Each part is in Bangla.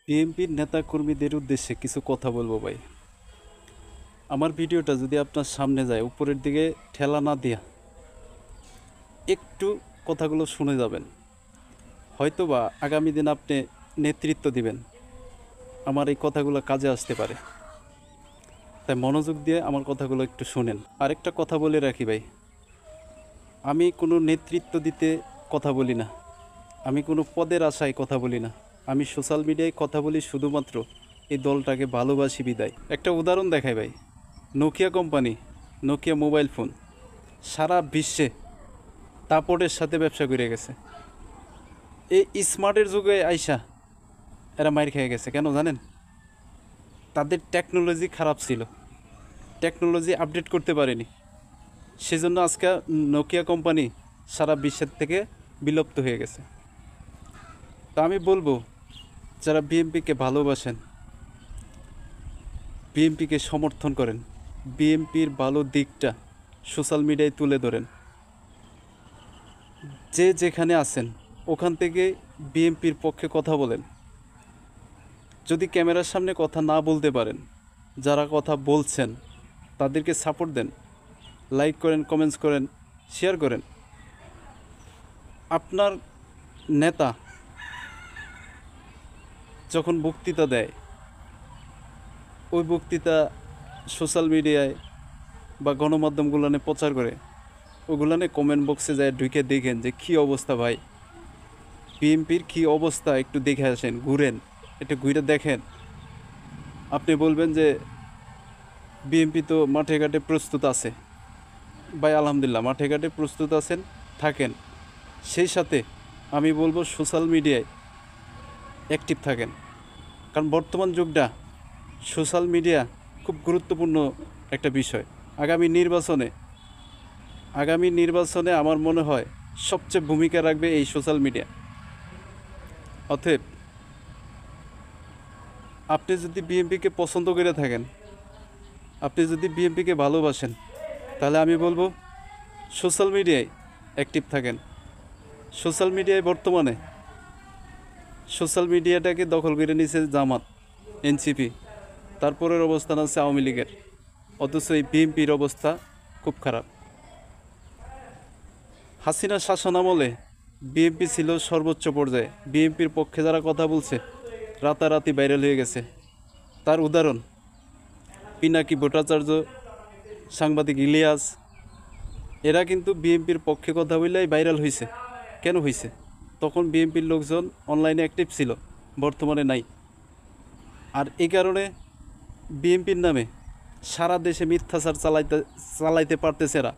বিএনপির নেতাকর্মীদের উদ্দেশ্যে কিছু কথা বলবো ভাই। আমার ভিডিওটা যদি আপনার সামনে যায়, উপরের দিকে ঠেলা না দিয়া একটু কথাগুলো শুনে যাবেন, হয়তোবা আগামী দিন আপনি নেতৃত্ব দিবেন, আমার এই কথাগুলো কাজে আসতে পারে। তাই মনোযোগ দিয়ে আমার কথাগুলো একটু শুনেন। আরেকটা কথা বলে রাখি ভাই, আমি কোনো নেতৃত্ব দিতে কথা বলি না, আমি কোনো পদের আশায় কথা বলি না। আমি সোশ্যাল মিডিয়ায় কথা বলি শুধুমাত্র এই দলটাকে ভালোবাসি বিদায়। একটা উদাহরণ দেখাই ভাই, Nokia company, Nokia mobile phone সারা বিশ্বে দাপটের সাথে ব্যবসা করে গেছে। এই স্মার্টের যুগে আইসা এরা মাইর খেয়ে গেছে। কেন জানেন? তাদের টেকনোলজি খারাপ ছিল, টেকনোলজি আপডেট করতে পারেনি, সেজন্য আজকে নোকিয়া কোম্পানি সারা বিশ্বের থেকে বিলুপ্ত হয়ে গেছে। তা আমি বলবো, যারা বিএনপিকে ভালোবাসেন, বিএনপিকে সমর্থন করেন, বিএনপির ভালো দিকটা সোশ্যাল মিডিয়ায় তুলে ধরেন, যে যেখানে আছেন ওখান থেকে বিএনপির পক্ষে কথা বলেন। যদি ক্যামেরার সামনে কথা না বলতে পারেন, যারা কথা বলছেন তাদেরকে সাপোর্ট দেন, লাইক করেন, কমেন্টস করেন, শেয়ার করেন। আপনার নেতা যখন বক্তৃতা দেয়, ওই বক্তৃতা সোশ্যাল মিডিয়ায় বা গণমাধ্যমগুলোনে প্রচার করে, ওগুলানে কমেন্ট বক্সে যায় ঢুকে দেখেন যে কী অবস্থা ভাই, বিএনপির কী অবস্থা, একটু দেখে আসেন, ঘুরেন, একটু ঘুরে দেখেন। আপনি বলবেন যে বিএনপি তো মাঠে ঘাটে প্রস্তুত আছে। ভাই আলহামদুলিল্লাহ, মাঠে ঘাটে প্রস্তুত আছেন, থাকেন। সেই সাথে আমি বলবো সোশ্যাল মিডিয়ায় অ্যাক্টিভ থাকেন, কারণ বর্তমান যুগটা সোশ্যাল মিডিয়া খুব গুরুত্বপূর্ণ একটা বিষয়। আগামী নির্বাচনে আমার মনে হয় সবচেয়ে ভূমিকা রাখবে এই সোশ্যাল মিডিয়া। অতএব আপনি যদি বিএনপিকে পছন্দ করে থাকেন, আপনি যদি বিএনপিকে ভালোবাসেন, তাহলে আমি বলবো সোশ্যাল মিডিয়ায় অ্যাক্টিভ থাকেন। সোশ্যাল মিডিয়াটাকে দখল করে নিয়েছে জামাত, এনসিপি, তারপরের অবস্থান আছে আওয়ামী লীগের। অথচ এই বিএনপির অবস্থা খুব খারাপ। হাসিনা শাসনামলে বিএনপি ছিল সর্বোচ্চ পর্যায়ে, বিএনপির পক্ষে যারা কথা বলছে রাতারাতি ভাইরাল হয়ে গেছে। তার উদাহরণ পিনাকি ভট্টাচার্য, সাংবাদিক ইলিয়াস, এরা কিন্তু বিএনপির পক্ষে কথা বললেই ভাইরাল হয়েছে। কেন হয়েছে? তখন বিএনপির লোকজন অনলাইনে অ্যাক্টিভ ছিল, বর্তমানে নাই। আর এই কারণে বিএনপির নামে সারা দেশে মিথ্যাচার চালাইতে পারতেছে এরা,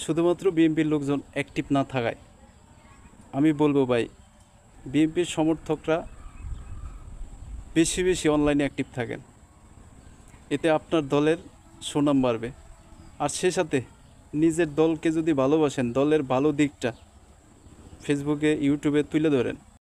শুধুমাত্র বিএনপির লোকজন অ্যাক্টিভ না থাকায়। আমি বলবো ভাই, বিএনপির সমর্থকরা বেশি বেশি অনলাইনে অ্যাক্টিভ থাকেন, এতে আপনার দলের সুনাম বাড়বে। আর সে সাথে নিজের দলকে যদি ভালোবাসেন, দলের ভালো দিকটা ফেসবুকে, ইউটিউবে তুলে ধরেন।